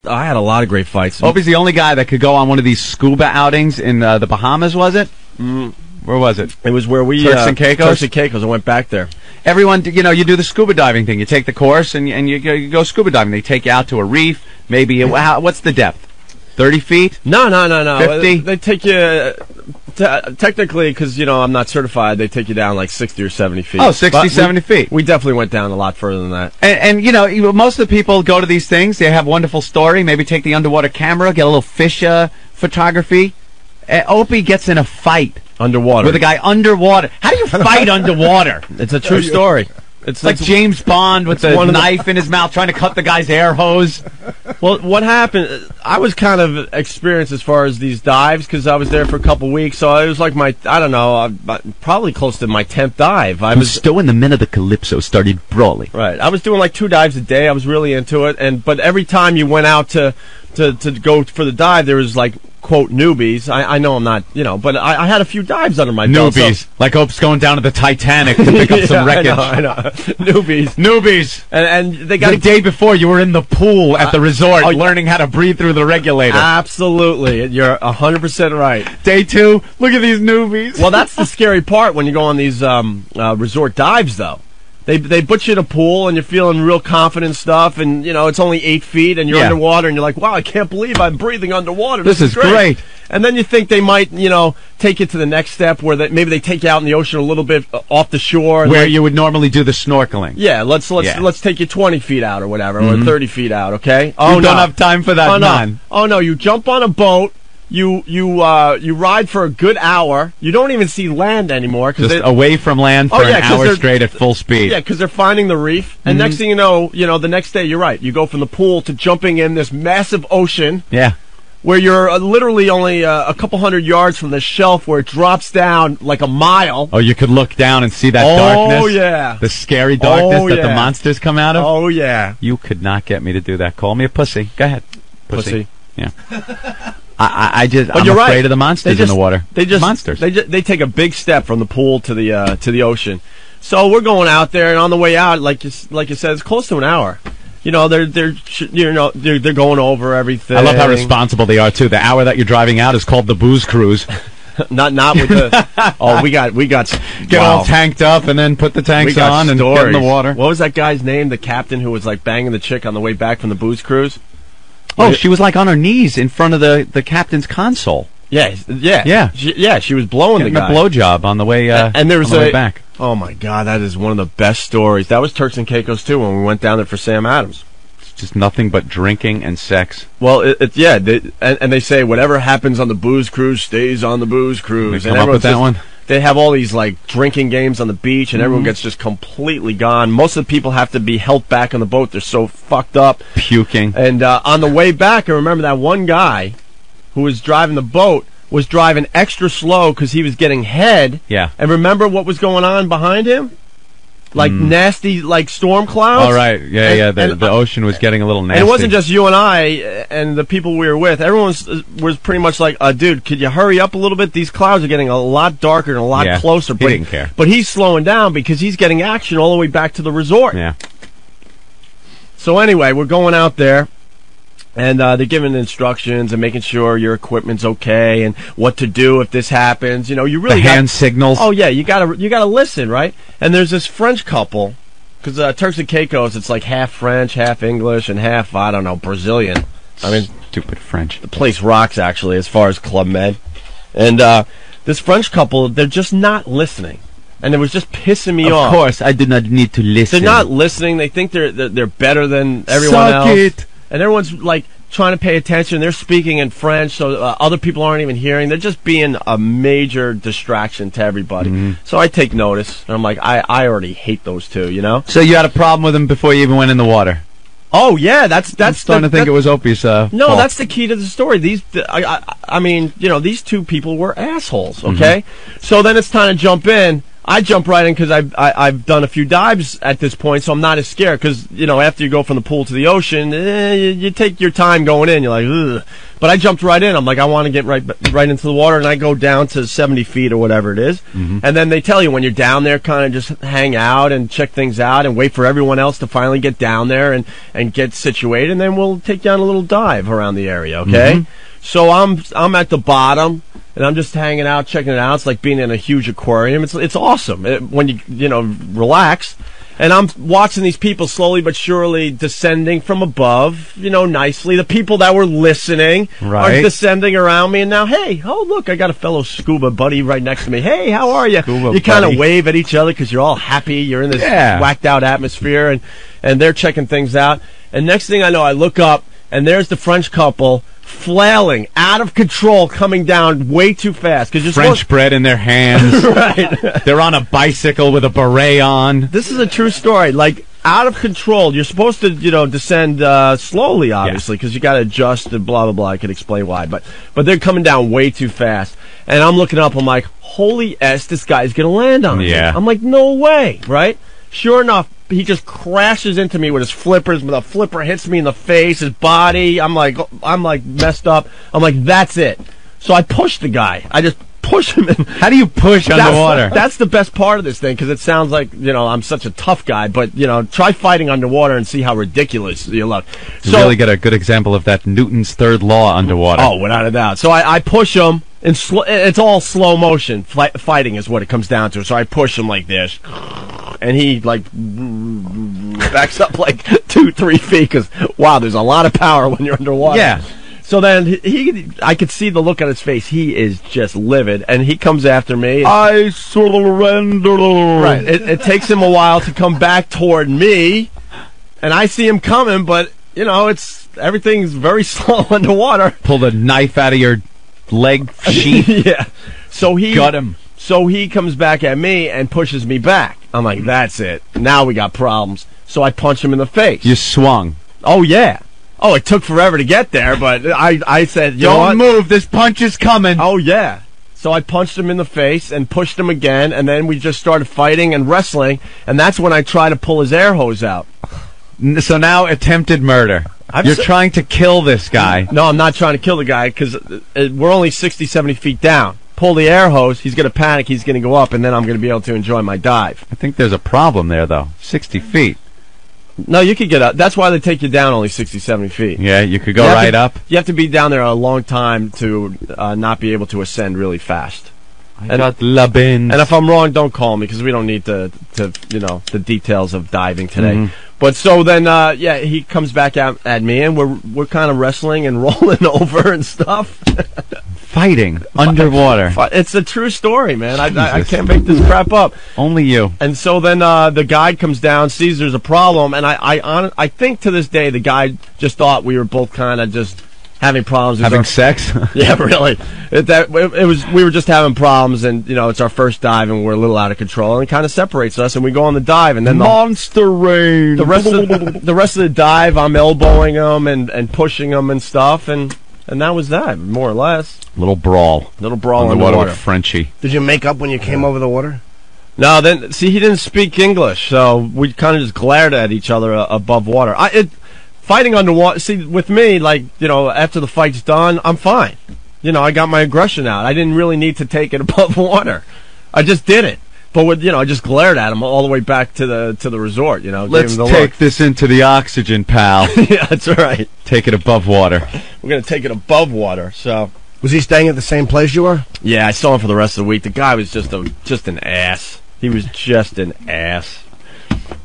I had a lot of great fights. Opie's the only guy that could go on one of these scuba outings in the Bahamas, was it? Where was it? It was where we... Turks and Cacos? Turks and Cacos. I went back there. Everyone, you do the scuba diving thing. You take the course and you go scuba diving. They take you out to a reef. Maybe, what's the depth? 30 feet? No. 50? They take you... technically, because, I'm not certified, they take you down like 60 or 70 feet. Oh, 60, 70 feet. We definitely went down a lot further than that. And most of the people go to these things. They have wonderful story. Maybe take the underwater camera, get a little fish photography. Opie gets in a fight. Underwater. With a guy underwater. How do you fight underwater? It's a true story. It's like James Bond with the knife in his mouth trying to cut the guy's air hose. Well, what happened, I was kind of experienced as far as these dives because I was there for a couple weeks, so it was like probably close to my 10th dive. I was still in the men of the Calypso started brawling. Right. I was doing like 2 dives a day. I was really into it, but every time you went out to go for the dive, there was like, quote, newbies. I know I'm not, but I had a few dives under my belt. Newbies. So. Like Hope's going down to the Titanic to pick up some wreckage. I know. Newbies. And they got... The day before, you were in the pool at the resort learning how to breathe through the regulator. Absolutely. You're 100% right. Day 2, look at these newbies. Well, that's the scary part when you go on these resort dives, though. They put you in a pool, and you're feeling real confident stuff, and, it's only 8 feet, and you're underwater, and you're like, wow, I can't believe I'm breathing underwater. This is great. And then you think they might, take you to the next step where maybe they take you out in the ocean a little bit off the shore. Where you would normally do the snorkeling. Yeah, let's take you 20 feet out or whatever, or 30 feet out, okay? You don't have time for that, man. Oh, no, you jump on a boat. You ride for a good hour. You don't even see land anymore. Just away from land for an hour straight at full speed. Yeah, because they're finding the reef. And next thing you know, the next day, you're right. You go from the pool to jumping in this massive ocean. Yeah. Where you're literally only a couple hundred yards from the shelf where it drops down like a mile. Oh, you could look down and see that darkness? Oh, yeah. The scary darkness that the monsters come out of? Oh, yeah. You could not get me to do that. Call me a pussy. Go ahead. Pussy. Yeah. I'm afraid of the monsters in the water. Monsters. They take a big step from the pool to the ocean. So we're going out there, and on the way out, like you said, it's close to an hour. They're going over everything. I love how responsible they are too. The hour that you're driving out is called the booze cruise. not with the. we got get all tanked up and then put the tanks on and get in the water. What was that guy's name? The captain who was like banging the chick on the way back from the booze cruise. Oh, she was like on her knees in front of the captain's console. Yeah. She was blowing the guy. A blowjob on the way. And there was the way back. Oh my God, that is one of the best stories. That was Turks and Cacos too when we went down there for Sam Adams. It's just nothing but drinking and sex. Well, and they say whatever happens on the booze cruise stays on the booze cruise. They come up with that one. They have all these like drinking games on the beach, and everyone gets just completely gone. Most of the people have to be held back on the boat; they're so fucked up, puking. And on the way back, I remember that one guy who was driving the boat was driving extra slow because he was getting head. Yeah. And remember what was going on behind him? Like nasty, like storm clouds. All right, yeah. The ocean was getting a little nasty. And it wasn't just you and I and the people we were with. Everyone was pretty much like, dude, could you hurry up a little bit? These clouds are getting a lot darker and a lot closer. He didn't care. But he's slowing down because he's getting action all the way back to the resort. Yeah. So anyway, we're going out there. And they're giving instructions and making sure your equipment's okay and what to do if this happens. You really the hand signals. Oh yeah, you gotta listen, right? And there's this French couple, because Turks and Cacos, it's like half French, half English, and half Brazilian. I mean, stupid French. The place rocks actually, as far as Club Med. And this French couple, they're just not listening. And it was just pissing me off. Of course, I did not need to listen. They're not listening. They think they're better than everyone else. Suck it. And everyone's like trying to pay attention. They're speaking in French, so other people aren't even hearing. They're just being a major distraction to everybody. So I take notice, and I'm like, I already hate those two, So you had a problem with them before you even went in the water? Oh yeah, that's. I'm starting to think it was Opie's fault. No, that's the key to the story. I mean, these two people were assholes. Okay, so then it's time to jump in. I jump right in because I've done a few dives at this point, so I'm not as scared. Because after you go from the pool to the ocean, you take your time going in. You're like, ugh. But I jumped right in. I'm like, I want to get right into the water, and I go down to 70 feet or whatever it is. Mm-hmm. And then they tell you when you're down there, kind of just hang out and check things out and wait for everyone else to finally get down there and get situated, and then we'll take you on a little dive around the area. Okay. Mm-hmm. So I'm at the bottom. And I'm just hanging out, checking it out. It's like being in a huge aquarium. It's awesome when you relax. And I'm watching these people slowly but surely descending from above, nicely. The people that were listening are descending around me. And now, hey, oh, look, I got a fellow scuba buddy right next to me. Hey, how are you? You kind of wave at each other because you're all happy. You're in this whacked out atmosphere. And they're checking things out. And next thing I know, I look up, and there's the French couple flailing, out of control, coming down way too fast. French bread in their hands. Right. They're on a bicycle with a beret on. This is a true story. Like, out of control. You're supposed to, descend slowly, obviously, because you got to adjust and blah, blah, blah. I could explain why. But they're coming down way too fast. And I'm looking up. I'm like, holy S, this guy's going to land on me. Yeah. I'm like, no way, right? Sure enough, he just crashes into me with his flippers. The flipper hits me in the face, his body. I'm like messed up. I'm like, that's it. So I push the guy. I just push him in. How do you push underwater? That's the best part of this thing, because it sounds like, I'm such a tough guy. But, try fighting underwater and see how ridiculous you look. You really get a good example of that Newton's third law underwater. Oh, without a doubt. So I push him. It's all slow motion. Fighting is what it comes down to. So I push him like this. And he, backs up 2-3 feet because, wow, there's a lot of power when you're underwater. Yeah. So then I could see the look on his face. He is just livid, and he comes after me. I surrender. Right. It takes him a while to come back toward me, and I see him coming, but, everything's very slow underwater. Pull the knife out of your leg sheath. Yeah. So he got him. So he comes back at me and pushes me back. I'm like, that's it. Now we got problems. So I punch him in the face. You swung. Oh, yeah. Oh, it took forever to get there, but I said, don't move. This punch is coming. Oh, yeah. So I punched him in the face and pushed him again, and then we just started fighting and wrestling, and that's when I tried to pull his air hose out. So now attempted murder. You're trying to kill this guy. No, I'm not trying to kill the guy, because we're only 60, 70 feet down. Pull the air hose, he's going to panic, he's going to go up, and then I'm going to be able to enjoy my dive. I think there's a problem there, though. 60 feet. No, you could get up. That's why they take you down only 60, 70 feet. Yeah, you could go right up. You have to be down there a long time to not be able to ascend really fast. I got labins. And if I'm wrong, don't call me, because we don't need the details of diving today. Mm-hmm. But so then, he comes back at me, and we're kind of wrestling and rolling over and stuff. Fighting underwater. It's a true story, man. I can't make this crap up. Only you. And so then the guide comes down, sees there's a problem, and I think to this day the guide just thought we were both kind of just having problems. Having sex? Yeah, really. We were just having problems, and it's our first dive, and we're a little out of control, and it kind of separates us, and we go on the dive, and then monster rain. The rest of the dive, I'm elbowing them and pushing them and stuff, and that was that, more or less. Little brawl underwater with Frenchie. Did you make up when you came over the water? No, then see, he didn't speak English, so we kind of just glared at each other above water. Fighting underwater, see, with me, after the fight's done, I'm fine. I got my aggression out. I didn't really need to take it above water. I just did it. But I just glared at him all the way back to the resort. Let's take this into the oxygen, pal. Yeah, that's right. Take it above water. We're gonna take it above water. So, was he staying at the same place you were? Yeah, I saw him for the rest of the week. The guy was just an ass. He was just an ass.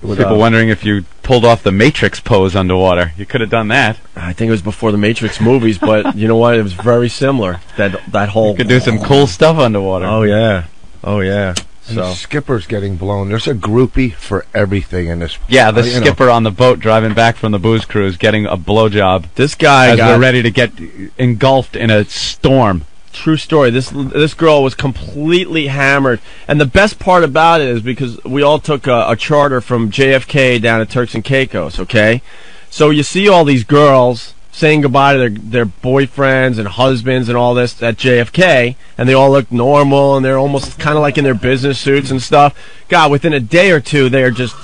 People wondering if you pulled off the Matrix pose underwater. You could have done that. I think it was before the Matrix movies, but you know what? It was very similar. That whole. You could do some cool stuff underwater. Oh yeah. And the skipper's getting blown. There's a groupie for everything in this. Yeah, the skipper on the boat driving back from the booze cruise getting a blowjob. This guy as we're ready to get engulfed in a storm. True story. This girl was completely hammered, and the best part about it is because we all took a charter from JFK down to Turks and Cacos. Okay, so you see all these girls saying goodbye to their boyfriends and husbands and all this at JFK, and they all look normal, and they're almost kind of like in their business suits and stuff. God, within a day or two, they are just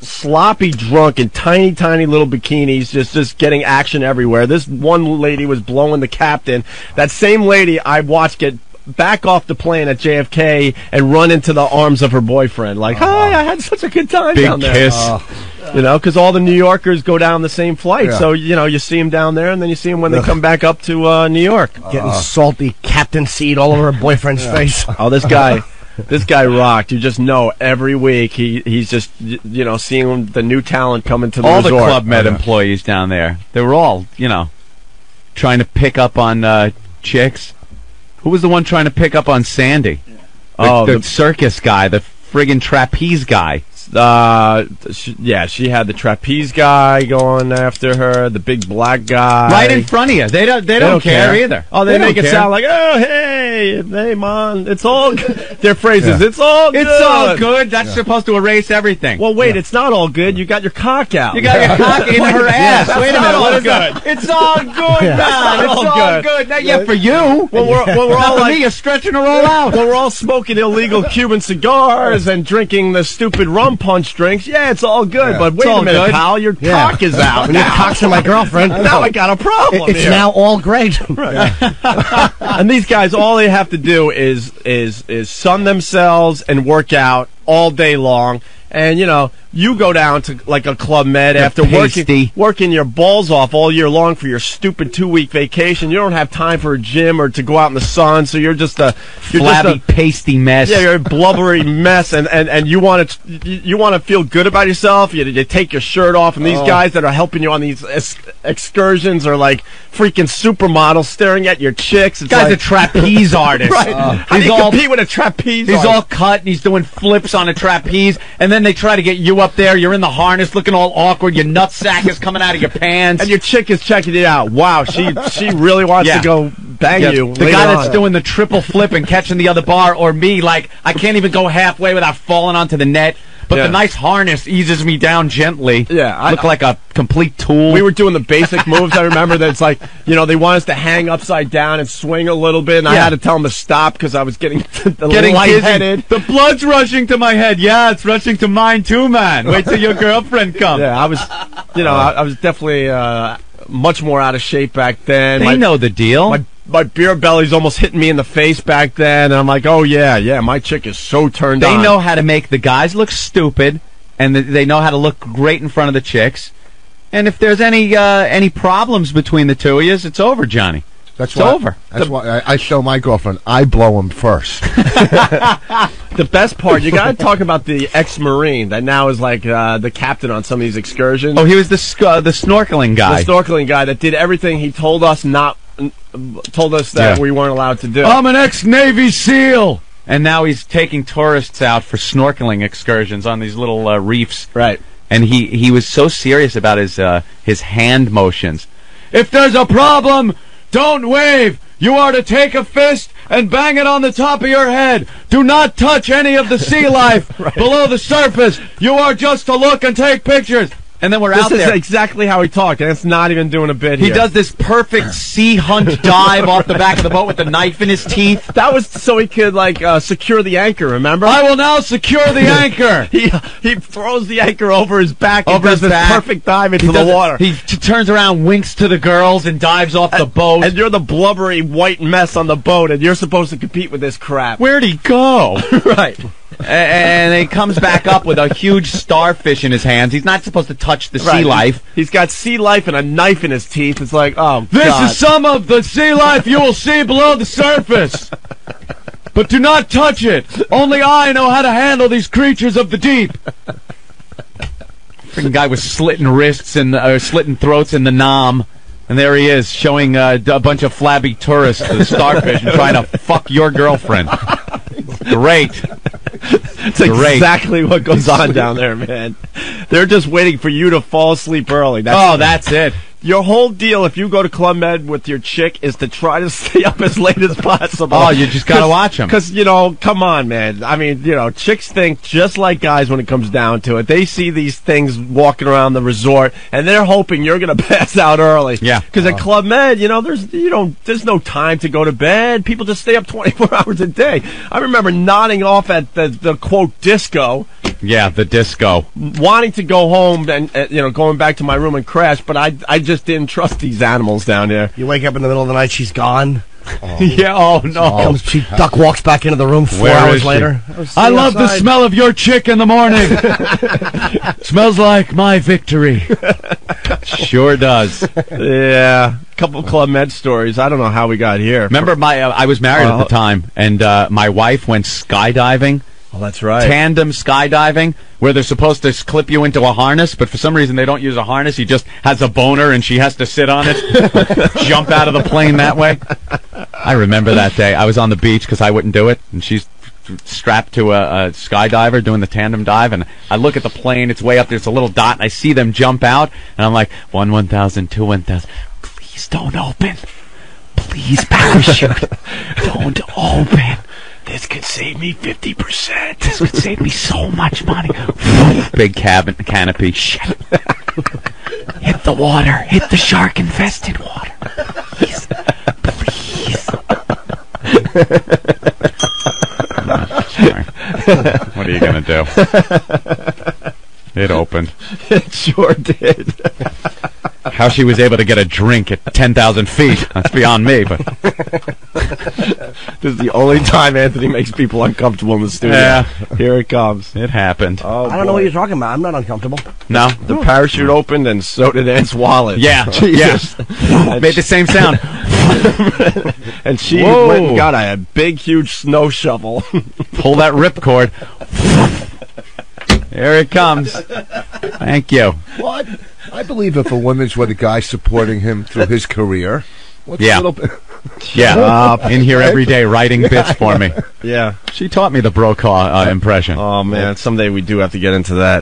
sloppy drunk in tiny, tiny little bikinis, just getting action everywhere. This one lady was blowing the captain. That same lady I watched get back off the plane at JFK and run into the arms of her boyfriend. Like, hi, I had such a good time down there. Big kiss. You know, because all the New Yorkers go down the same flight. So, you know, you see them down there, and then you see them when they come back up to New York. Getting salty captain seed all over her boyfriend's face. Oh, this guy rocked. You just know every week he's just, you know, seeing the new talent come into the resort. All the Club Med employees down there, they were all, you know, trying to pick up on chicks. Who was the one trying to pick up on Sandy? The circus guy, the friggin' trapeze guy. She had the trapeze guy going after her, the big black guy right in front of you. They don't care either. Oh, they make it sound like, oh, hey, man, it's all good. Their phrases, it's all good. It's all good. That's supposed to erase everything. Well, wait, it's not all good. You got your cock out. You got your cock in her ass. Wait a minute, what is good? that? It's all good, man. It's all good. Not yet for you. Well, we're all like, you're stretching her all out. Well, we're all smoking illegal Cuban cigars and drinking the stupid rum punch drinks. Yeah, it's all good, but wait a minute, pal, your cock is out. When your cock's in my girlfriend, now I got a problem. It's now all great. And these guys, all they have to do is sun themselves and work out all day long. And, you know, you go down to, like, a Club Med after working your balls off all year long for your stupid 2-week vacation. You don't have time for a gym or to go out in the sun, so you're just a flabby, pasty mess. Yeah, you're a blubbery mess, and you want to feel good about yourself. You take your shirt off, and these guys that are helping you on these excursions are like freaking supermodels staring at your chicks. It's guy's like, a trapeze artist. Right. How do you compete with a trapeze He's artist? all cut, and he's doing flips on a trapeze, and then they try to get you up there. You're in the harness, looking all awkward. Your nutsack is coming out of your pants, and your chick is checking it out. Wow, she really wants to go bang you. The guy that's doing the triple flip and catching the other bar, or me, like I can't even go halfway without falling onto the net. But the nice harness eases me down gently. Yeah, I look like a complete tool. We were doing the basic moves. I remember that it's like, you know, they want us to hang upside down and swing a little bit, and I had to tell them to stop because I was getting lightheaded. The blood's rushing to my head. Yeah, it's rushing to mine too, man. Wait till your girlfriend comes. Yeah, I was, you know, I was definitely much more out of shape back then. They know the deal. My beer belly's almost hitting me in the face back then, and I'm like, oh, yeah, my chick is so turned on. They know how to make the guys look stupid, and they know how to look great in front of the chicks. And if there's any problems between the two of you, it's over, Johnny. It's over. That's why I show my girlfriend, I blow him first. The best part, you got to talk about the ex-Marine that now is like the captain on some of these excursions. Oh, he was the snorkeling guy. The snorkeling guy that did everything he told us that we weren't allowed to do. I'm an ex-Navy SEAL! And now he's taking tourists out for snorkeling excursions on these little reefs. Right. And he was so serious about his hand motions. If there's a problem, don't wave! You are to take a fist and bang it on the top of your head. Do not touch any of the sea life below the surface. You are just to look and take pictures. And then we're out there. This is exactly how he talked, and it's not even doing a bit here. He does this perfect sea hunt dive off the back of the boat with the knife in his teeth. That was so he could, like, secure the anchor, remember? I will now secure the anchor. He throws the anchor over his back and does this perfect dive into the water. He turns around, winks to the girls, and dives off the boat. And you're the blubbery white mess on the boat, and you're supposed to compete with this crap. Where'd he go? Right. And he comes back up with a huge starfish in his hands. He's not supposed to touch the sea life. He's got sea life and a knife in his teeth. It's like, oh, This is some of the sea life you will see below the surface. But do not touch it. Only I know how to handle these creatures of the deep. Freaking guy was slitting wrists and slitting throats in the Nam. And there he is, showing a bunch of flabby tourists the starfish and trying to fuck your girlfriend. Great. It's exactly what goes on down there, man. They're just waiting for you to fall asleep early. That's it. Your whole deal, if you go to Club Med with your chick, is to try to stay up as late as possible. Oh, you just gotta watch them. Because, come on, man. I mean, chicks think just like guys when it comes down to it. They see these things walking around the resort, and they're hoping you're going to pass out early. Yeah. Because at Club Med, there's no time to go to bed. People just stay up 24 hours a day. I remember nodding off at the quote, disco. Yeah, the disco. Wanting to go home and, going back to my room and crash, but I just didn't trust these animals down there. You wake up in the middle of the night, she's gone. Oh. Yeah, oh no. She duck walks back into the room 4 hours later. I love the smell of your chick in the morning. Smells like my victory. Sure does. Yeah. A couple Club Med stories. I don't know how we got here. Remember, I was married at the time, and my wife went skydiving. Oh, that's right. Tandem skydiving, where they're supposed to clip you into a harness, but for some reason they don't use a harness. He just has a boner, and she has to sit on it, jump out of the plane that way. I remember that day. I was on the beach because I wouldn't do it, and she's strapped to a skydiver doing the tandem dive, and I look at the plane. It's way up there. It's a little dot, and I see them jump out, and I'm like, 1,000, 2,000. Please don't open. Please parachute. Don't open. This could save me 50%. This would save me so much money. Big cabin canopy. Shit. Hit the water. Hit the shark-infested water. Please. Please. What are you going to do? It opened. It sure did. How she was able to get a drink at 10,000 feet, that's beyond me, but... This is the only time Anthony makes people uncomfortable in the studio. Yeah. Here it comes. It happened. Oh, I don't know what you're talking about. I'm not uncomfortable. No? The parachute opened, and so did Aunt's wallet. Yeah. Jesus. Yeah. Made the same sound. And she Whoa. went and got a big, huge snow shovel. Pull that ripcord. Here it comes. Thank you. What? I believe if a woman's with a guy supporting him through his career, what's Yeah. a little bit... Yeah. In here every day writing bits for me. Yeah. She taught me the Brokaw impression. Oh, man. Someday we do have to get into that.